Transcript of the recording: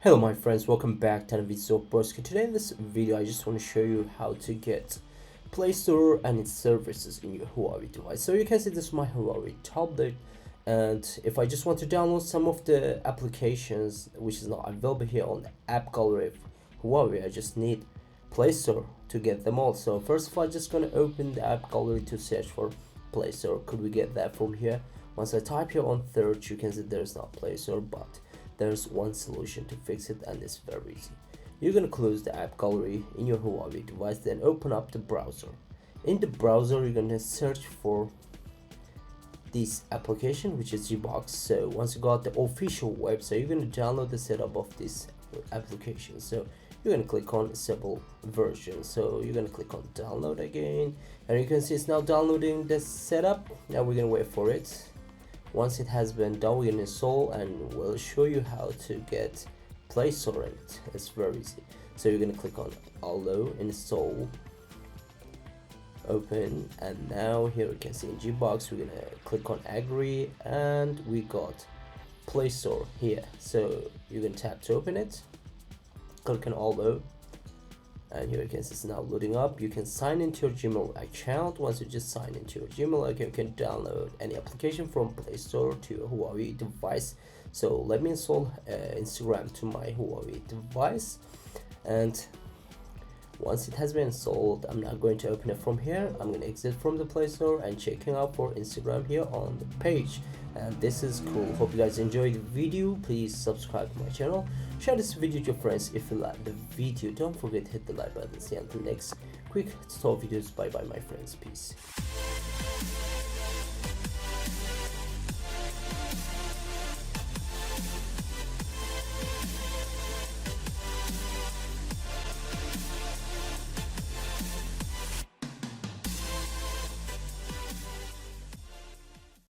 Hello my friends, welcome back to the video Broski. Today in this video I just want to show you how to get Play Store and its services in your Huawei device. So you can see this is my Huawei tablet, and if I just want to download some of the applications which is not available here on the app gallery of Huawei, I just need Play Store to get them all. So first of all, I'm just gonna open the app gallery to search for Play Store. Could we get that from here? Once I type here on search, you can see there's not Play Store, but there's one solution to fix it, and it's very easy. You're gonna close the app gallery in your Huawei device, then open up the browser. In the browser, you're gonna search for this application, which is Gbox. So once you got the official website, you're gonna download the setup of this application. So you're gonna click on stable version. So you're gonna click on download again, and you can see it's now downloading the setup. Now we're gonna wait for it. Once it has been done, we're gonna install and we'll show you how to get Play Store in it. It's very easy. So you're gonna click on allow, install, open, and now here you can see in Gbox we're gonna click on agree, and we got Play Store here. So you're gonna tap to open it, click on allow, and here you can see it's now loading up. You can sign into your Gmail account. Once you just sign into your Gmail account, you can download any application from Play Store to your Huawei device. So let me install Instagram to my Huawei device, and once it has been installed, I'm not going to open it from here. I'm going to exit from the Play Store and checking out for Instagram here on the page. And this is cool. Hope you guys enjoyed the video. Please subscribe to my channel. Share this video to your friends if you like the video. Don't forget to hit the like button. See you until next quick tutorial videos. Bye bye my friends. Peace.